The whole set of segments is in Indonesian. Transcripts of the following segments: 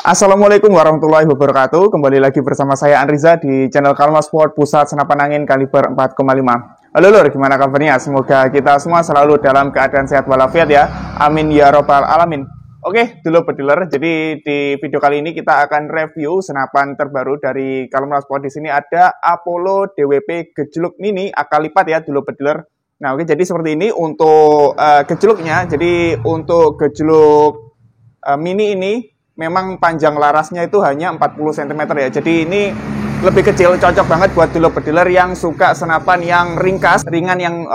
Assalamualaikum warahmatullahi wabarakatuh. Kembali lagi bersama saya Anriza di channel Kalma Sport Pusat Senapan Angin kaliber 4,5. Halo lur, gimana kabarnya? Semoga kita semua selalu dalam keadaan sehat walafiat ya. Amin ya robbal alamin. Oke, dulu pediler. Jadi di video kali ini kita akan review senapan terbaru dari Kalma Sport. Di sini ada Apollo DWP Gejluk Mini akal lipat ya, dulu pediler. Nah, oke, jadi seperti ini untuk gejluknya. Jadi untuk gejluk mini ini memang panjang larasnya itu hanya 40 cm ya. Jadi ini lebih kecil, cocok banget buat dulur-pediler yang suka senapan yang ringkas, ringan, yang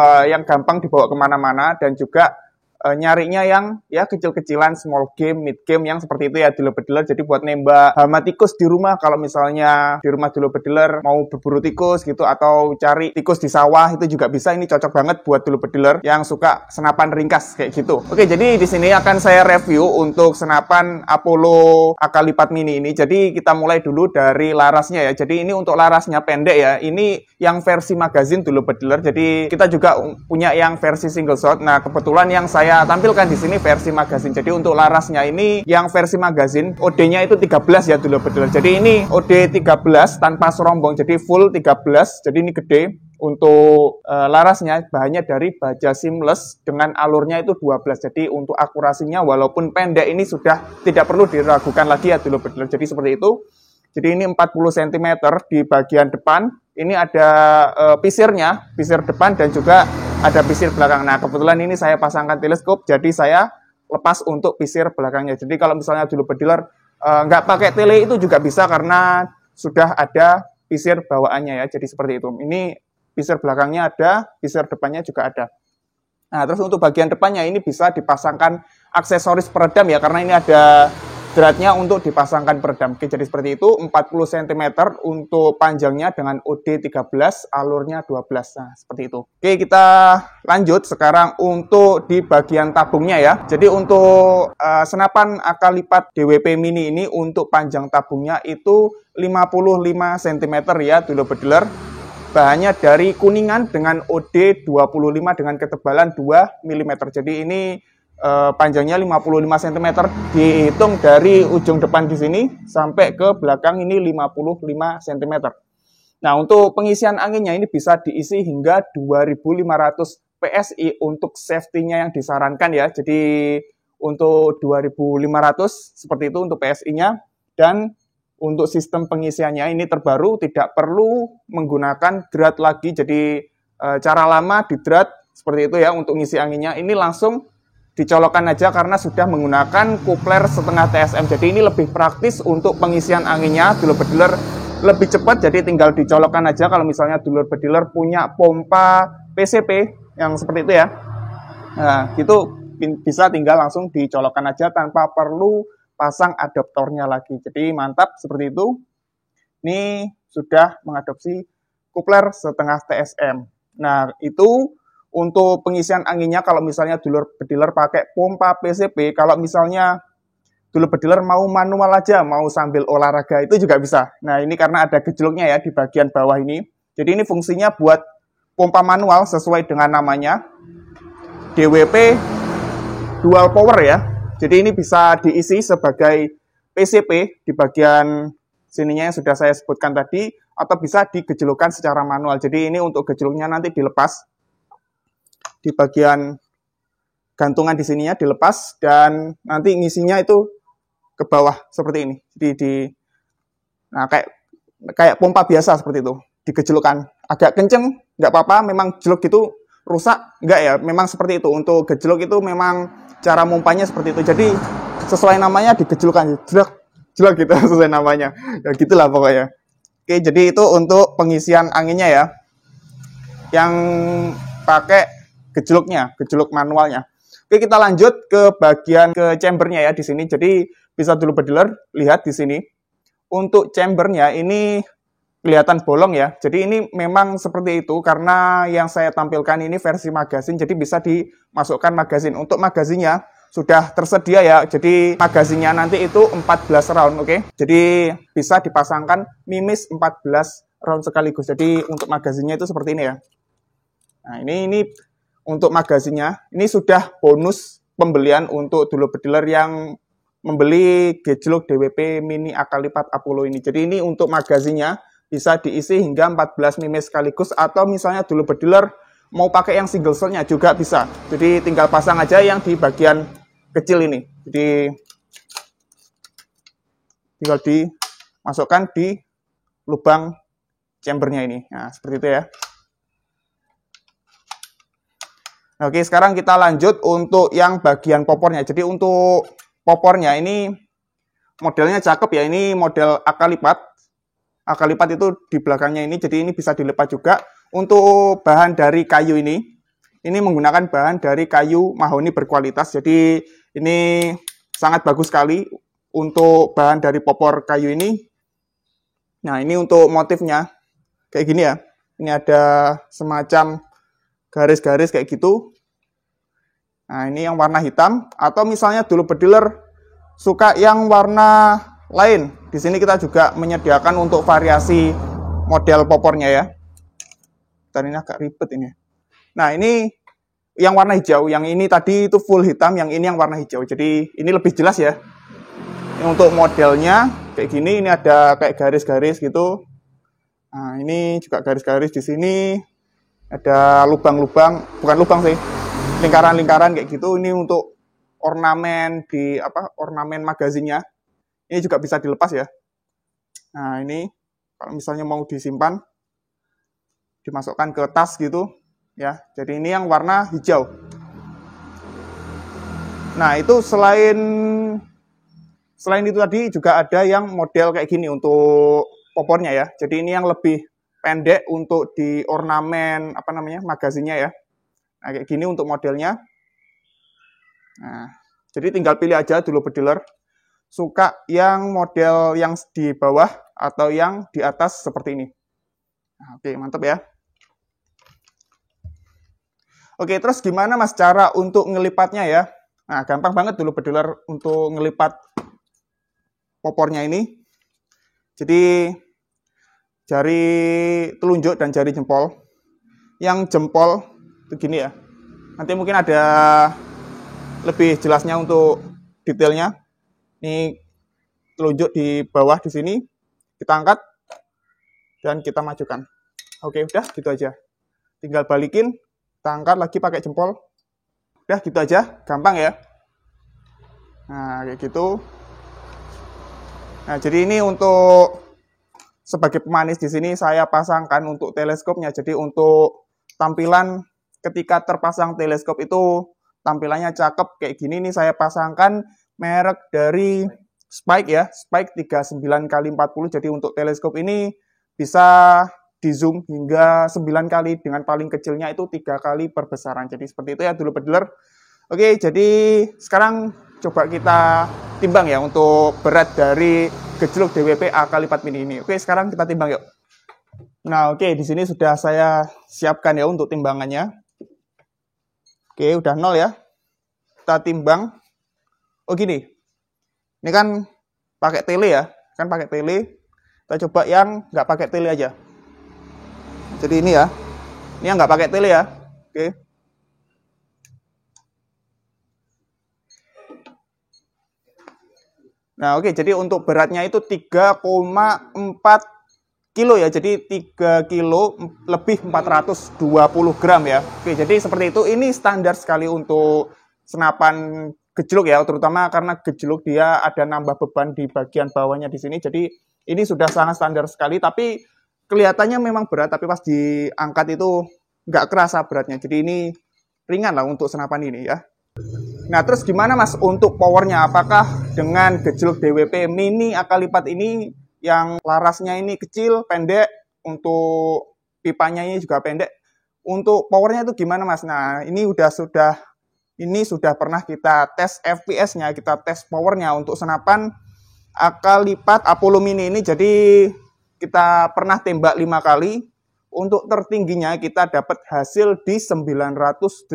gampang dibawa kemana-mana, dan juga nyarinya yang ya kecil-kecilan, small game, mid game yang seperti itu ya dulur-pediler. Jadi buat nembak hama tikus di rumah, kalau misalnya di rumah dulur-pediler mau berburu tikus gitu atau cari tikus di sawah, itu juga bisa. Ini cocok banget buat dulur-pediler yang suka senapan ringkas kayak gitu. Oke, jadi di sini akan saya review untuk senapan Apollo akal lipat mini ini. Jadi kita mulai dulu dari larasnya ya. Jadi ini untuk larasnya pendek ya. Ini yang versi magazin dulur-pediler. Jadi kita juga punya yang versi single shot. Nah, kebetulan yang saya tampilkan di sini versi magazin. Jadi untuk larasnya ini yang versi magazin, OD-nya itu 13 ya dulur-pediler. Jadi ini OD 13 tanpa serombong. Jadi full 13. Jadi ini gede. Untuk larasnya bahannya dari baja seamless dengan alurnya itu 12. Jadi untuk akurasinya walaupun pendek ini sudah tidak perlu diragukan lagi ya dulur-pediler. Jadi seperti itu. Jadi ini 40 cm di bagian depan. Ini ada pisirnya, pisir depan dan juga ada pisir belakang. Nah, kebetulan ini saya pasangkan teleskop, jadi saya lepas untuk pisir belakangnya. Jadi kalau misalnya dulur-pediler nggak pakai tele itu juga bisa karena sudah ada pisir bawaannya ya. Jadi seperti itu. Ini pisir belakangnya ada, pisir depannya juga ada. Nah, terus untuk bagian depannya ini bisa dipasangkan aksesoris peredam ya, karena ini ada dratnya untuk dipasangkan peredam. Oke, jadi seperti itu, 40 cm untuk panjangnya dengan OD 13, alurnya 12. Nah, seperti itu. Oke, kita lanjut sekarang untuk di bagian tabungnya ya. Jadi untuk senapan akal lipat DWP mini ini untuk panjang tabungnya itu 55 cm ya, dulur-pediler. Bahannya dari kuningan dengan OD 25 dengan ketebalan 2 mm. Jadi ini panjangnya 55 cm, dihitung dari ujung depan di sini sampai ke belakang ini 55 cm. Nah, untuk pengisian anginnya ini bisa diisi hingga 2500 PSI untuk safety-nya yang disarankan ya. Jadi untuk 2500 seperti itu untuk PSI-nya, dan untuk sistem pengisiannya ini terbaru, tidak perlu menggunakan drat lagi. Jadi cara lama di drat seperti itu ya untuk ngisi anginnya. Ini langsung dicolokkan aja karena sudah menggunakan kupler setengah TSM. Jadi ini lebih praktis untuk pengisian anginnya dulur-pediler, lebih cepat. Jadi tinggal dicolokkan aja kalau misalnya dulur-pediler punya pompa PCP yang seperti itu ya. Nah, itu bisa tinggal langsung dicolokkan aja tanpa perlu pasang adaptornya lagi. Jadi mantap seperti itu. Ini sudah mengadopsi kupler setengah TSM. Nah, itu untuk pengisian anginnya. Kalau misalnya dulur-pediler pakai pompa PCP, kalau misalnya dulur-pediler mau manual aja, mau sambil olahraga, itu juga bisa. Nah, ini karena ada gejluknya ya di bagian bawah ini. Jadi ini fungsinya buat pompa manual sesuai dengan namanya, DWP Dual Power ya. Jadi ini bisa diisi sebagai PCP di bagian sininya yang sudah saya sebutkan tadi, atau bisa digejlukkan secara manual. Jadi ini untuk gejluknya nanti dilepas. Di bagian gantungan di sininya dilepas, dan nanti ngisinya itu ke bawah seperti ini. Jadi nah kayak pompa biasa seperti itu, digejlukkan. Agak kenceng nggak apa-apa, memang jeluk gitu rusak nggak ya, memang seperti itu. Untuk gejluk itu memang cara mompanya seperti itu. Jadi sesuai namanya digejlukkan, jelek gitu sesuai namanya. Ya gitulah pokoknya. Oke, jadi itu untuk pengisian anginnya ya. Yang pakai gejluknya, gejluk manualnya. Oke, kita lanjut ke bagian ke chambernya ya di sini. Jadi bisa dulur-pediler lihat di sini. Untuk chambernya ini kelihatan bolong ya. Jadi ini memang seperti itu karena yang saya tampilkan ini versi magazin. Jadi bisa dimasukkan magazin. Untuk magazinnya sudah tersedia ya. Jadi magazinnya nanti itu 14 round, oke. Jadi bisa dipasangkan mimis 14 round sekaligus. Jadi untuk magazinnya itu seperti ini ya. Nah, ini untuk magazinnya, ini sudah bonus pembelian untuk dulur-pediler yang membeli gejluk DWP Mini AK-lipat Apollo ini. Jadi ini untuk magazinnya bisa diisi hingga 14 mm sekaligus, atau misalnya dulu berdealer mau pakai yang single shotnya juga bisa. Jadi tinggal pasang aja yang di bagian kecil ini. Jadi tinggal dimasukkan di lubang chambernya ini. Nah, seperti itu ya. Oke, sekarang kita lanjut untuk yang bagian popornya. Jadi untuk popornya ini modelnya cakep ya. Ini model AK-lipat. AK-lipat itu di belakangnya ini, jadi ini bisa dilipat juga. Untuk bahan dari kayu ini menggunakan bahan dari kayu mahoni berkualitas. Jadi ini sangat bagus sekali untuk bahan dari popor kayu ini. Nah, ini untuk motifnya kayak gini ya. Ini ada semacam garis-garis kayak gitu. Nah, ini yang warna hitam, atau misalnya dulu berdealer suka yang warna lain. Di sini kita juga menyediakan untuk variasi model popornya ya. Dan ini agak ribet ini. Nah, ini yang warna hijau, yang ini tadi itu full hitam, yang ini yang warna hijau. Jadi ini lebih jelas ya. Ini untuk modelnya kayak gini, ini ada kayak garis-garis gitu. Nah, ini juga garis-garis di sini. Ada lubang-lubang, bukan lubang sih, lingkaran-lingkaran kayak gitu. Ini untuk ornamen di ornamen magazinnya. Ini juga bisa dilepas ya. Nah, ini kalau misalnya mau disimpan, dimasukkan ke tas gitu ya. Jadi ini yang warna hijau. Nah, itu selain itu tadi juga ada yang model kayak gini untuk popornya ya. Jadi ini yang lebih pendek untuk di ornamen magazinnya ya. Nah, kayak gini untuk modelnya. Nah, jadi tinggal pilih aja dulu berdealer suka yang model yang di bawah atau yang di atas seperti ini. Nah, oke, mantap ya. Oke, terus gimana Mas cara untuk ngelipatnya ya? Nah, gampang banget dulu berdealer untuk ngelipat popornya ini. Jadi jari telunjuk dan jari jempol. Yang jempol itu gini ya. Nanti mungkin ada lebih jelasnya untuk detailnya. Ini telunjuk di bawah di sini. Kita angkat dan kita majukan. Oke, udah gitu aja. Tinggal balikin, kita angkat lagi pakai jempol. Udah gitu aja, gampang ya. Nah, kayak gitu. Nah, jadi ini untuk sebagai pemanis di sini saya pasangkan untuk teleskopnya. Jadi untuk tampilan ketika terpasang teleskop itu tampilannya cakep kayak gini nih, saya pasangkan merek dari Spike ya, Spike 39x40. Jadi untuk teleskop ini bisa di zoom hingga 9 kali, dengan paling kecilnya itu 3 kali perbesaran. Jadi seperti itu ya dulu berdealer. Oke, jadi sekarang coba kita timbang ya untuk berat dari gejluk DWP AK-lipat mini ini. Oke, sekarang kita timbang yuk. Nah, oke, di sini sudah saya siapkan ya untuk timbangannya. Oke, udah 0 ya. Kita timbang. Oh gini. Ini kan pakai tele ya. Kan pakai tele. Kita coba yang nggak pakai tele aja. Jadi ini ya. Ini yang nggak pakai tele ya. Oke. Nah, oke, jadi untuk beratnya itu 3,4 kilo ya. Jadi 3 kilo lebih 420 gram ya. Oke, jadi seperti itu. Ini standar sekali untuk senapan gejluk ya, terutama karena gejluk dia ada nambah beban di bagian bawahnya di sini. Jadi ini sudah sangat standar sekali, tapi kelihatannya memang berat, tapi pas diangkat itu nggak kerasa beratnya. Jadi ini ringan lah untuk senapan ini ya. Nah, terus gimana Mas untuk powernya? Apakah dengan gejluk DWP Mini AK-lipat ini yang larasnya ini kecil, pendek, untuk pipanya ini juga pendek, untuk powernya itu gimana Mas? Nah, ini sudah pernah kita tes FPS-nya, kita tes powernya untuk senapan AK-lipat Apollo Mini ini. Jadi kita pernah tembak 5 kali. Untuk tertingginya kita dapat hasil di 985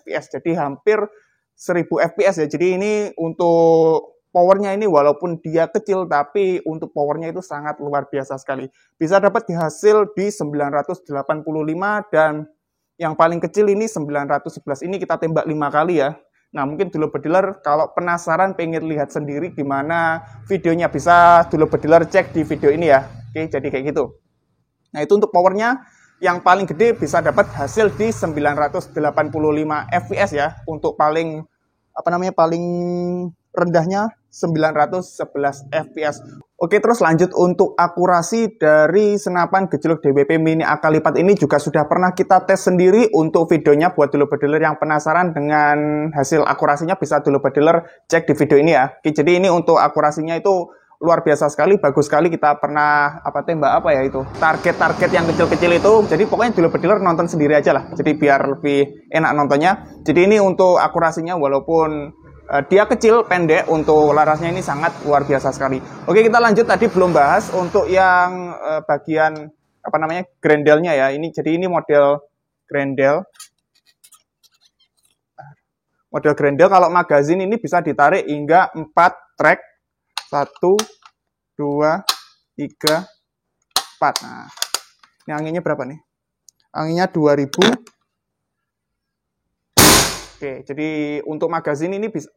fps. Jadi hampir 1000 fps ya. Jadi ini untuk powernya ini walaupun dia kecil, tapi untuk powernya itu sangat luar biasa sekali. Bisa dapat di hasil di 985, dan yang paling kecil ini 911. Ini kita tembak 5 kali ya. Nah, mungkin dulur bediler kalau penasaran pengen lihat sendiri gimana videonya, bisa dulur bediler cek di video ini ya. Oke, jadi kayak gitu. Nah, itu untuk powernya yang paling gede bisa dapat hasil di 985 fps ya. Untuk paling paling rendahnya 911 fps. Oke, terus lanjut untuk akurasi dari senapan gejluk DWP Mini AK lipat ini juga sudah pernah kita tes sendiri untuk videonya. Buat dulur bediler yang penasaran dengan hasil akurasinya bisa dulur bediler cek di video ini ya. Oke, jadi ini untuk akurasinya itu luar biasa sekali, bagus sekali. Kita pernah tembak itu target-target yang kecil-kecil itu. Jadi pokoknya dulur bediler nonton sendiri aja lah, jadi biar lebih enak nontonnya. Jadi ini untuk akurasinya walaupun dia kecil, pendek, untuk larasnya ini sangat luar biasa sekali. Oke, kita lanjut. Tadi belum bahas untuk yang bagian grendelnya ya. Jadi ini model grendel. Model grendel kalau magazin ini bisa ditarik hingga 4 track. 1, 2, 3, 4. Nah, ini anginnya berapa nih? Anginnya 2000. Oke, jadi untuk magazin ini bisa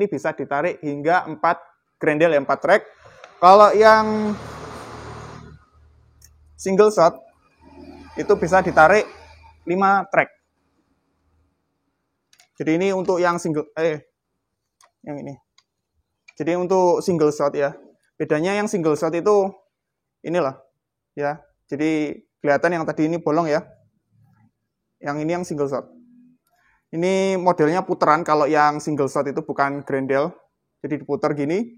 bisa ditarik hingga 4 grendel ya, 4 track. Kalau yang single shot itu bisa ditarik 5 track. Jadi ini untuk yang yang ini. Jadi untuk single shot ya. Bedanya yang single shot itu inilah ya. Jadi kelihatan yang tadi ini bolong ya. Yang ini yang single shot. Ini modelnya putaran. Kalau yang single shot itu bukan grendel. Jadi diputar gini,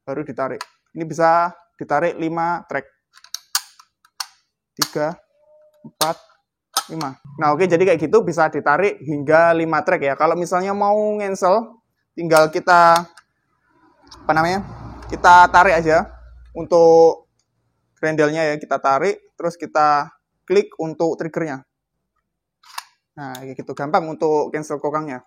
baru ditarik. Ini bisa ditarik 5 track. 3, 4, 5. Nah oke, jadi kayak gitu bisa ditarik hingga 5 track ya. Kalau misalnya mau ngensel, tinggal kita kita tarik aja untuk grendelnya ya. Kita tarik, terus kita klik untuk triggernya. Nah, kayak gitu, gampang untuk cancel kokangnya.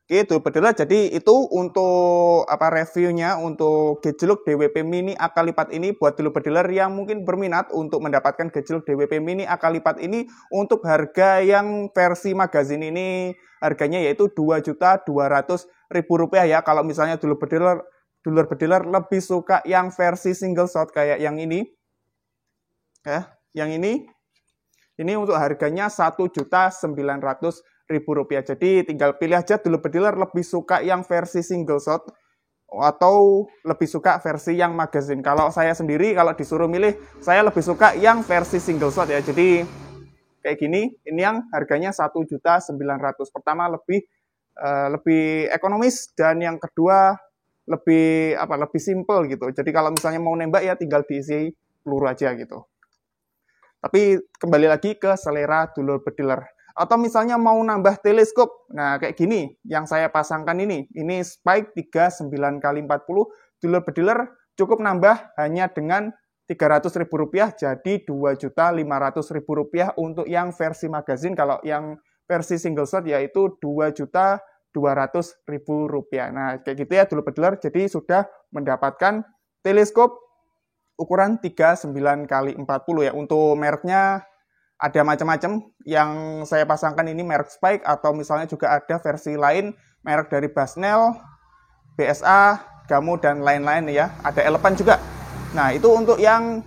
Oke, dulur bediler, jadi itu untuk reviewnya untuk gejluk DWP Mini AK lipat ini. Buat dulur bediler yang mungkin berminat untuk mendapatkan gejluk DWP Mini AK lipat ini, untuk harga yang versi magazin ini harganya yaitu Rp2.200.000 ya. Kalau misalnya dulur bediler lebih suka yang versi single shot kayak yang ini ya, yang ini untuk harganya Rp1.900.000. Jadi tinggal pilih aja dulur bediler lebih suka yang versi single shot atau lebih suka versi yang magazine. Kalau saya sendiri kalau disuruh milih, saya lebih suka yang versi single shot ya. Jadi kayak gini, ini yang harganya Rp1.900.000. Pertama lebih ekonomis, dan yang kedua lebih simple gitu. Jadi kalau misalnya mau nembak ya tinggal diisi peluru aja gitu. Tapi kembali lagi ke selera dulur bediler. Atau misalnya mau nambah teleskop. Nah, kayak gini yang saya pasangkan ini. Ini Spike 39x40. Dulur bediler cukup nambah hanya dengan Rp300.000, jadi Rp2.500.000 untuk yang versi magazin. Kalau yang versi single shot yaitu Rp2.200.000. Nah, kayak gitu ya dulur bediler. Jadi sudah mendapatkan teleskop ukuran 39x40 ya. Untuk mereknya ada macam-macam. Yang saya pasangkan ini merek Spike, atau misalnya juga ada versi lain merek dari Basnel, BSA, Gamo, dan lain-lain ya. Ada Elephant juga. Nah, itu untuk yang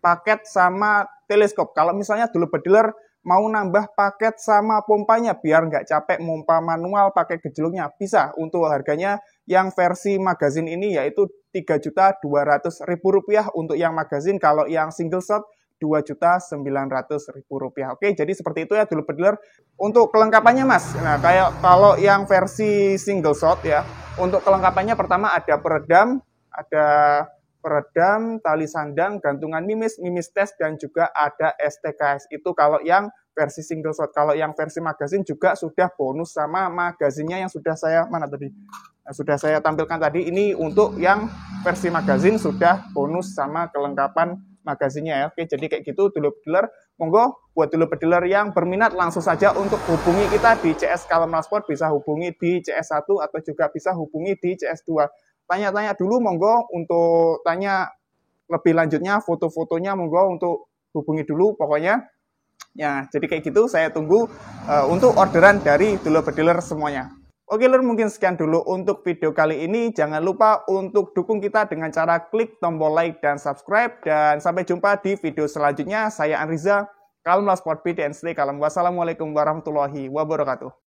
paket sama teleskop. Kalau misalnya dulur bediler mau nambah paket sama pompanya biar nggak capek mompa manual pakai gejluknya, bisa. Untuk harganya yang versi magazin ini yaitu Rp3.200.000 untuk yang magazin. Kalau yang single shot Rp2.900.000. Oke, jadi seperti itu ya dulur bediler untuk kelengkapannya Mas. Nah, kayak kalau yang versi single shot ya, untuk kelengkapannya pertama ada peredam, tali sandang, gantungan mimis tes, dan juga ada STKS. Itu kalau yang versi single shot. Kalau yang versi magazin juga sudah bonus sama magazinnya yang sudah saya tampilkan tadi. Ini untuk yang versi magazin sudah bonus sama kelengkapan magazinnya ya. Oke, jadi kayak gitu dulur bediler. Monggo buat dulur bediler yang berminat langsung saja untuk hubungi kita di CS Kalmal Sport, bisa hubungi di CS1 atau juga bisa hubungi di CS2. Tanya-tanya dulu monggo, untuk tanya lebih lanjutnya foto-fotonya monggo untuk hubungi dulu. Pokoknya Ya, jadi kayak gitu saya tunggu untuk orderan dari dulur bediler semuanya. Oke lur, mungkin sekian dulu untuk video kali ini. Jangan lupa untuk dukung kita dengan cara klik tombol like dan subscribe. Dan sampai jumpa di video selanjutnya. Saya Anriza, Kalem Sport BDN Stay Kalem. Wassalamualaikum warahmatullahi wabarakatuh.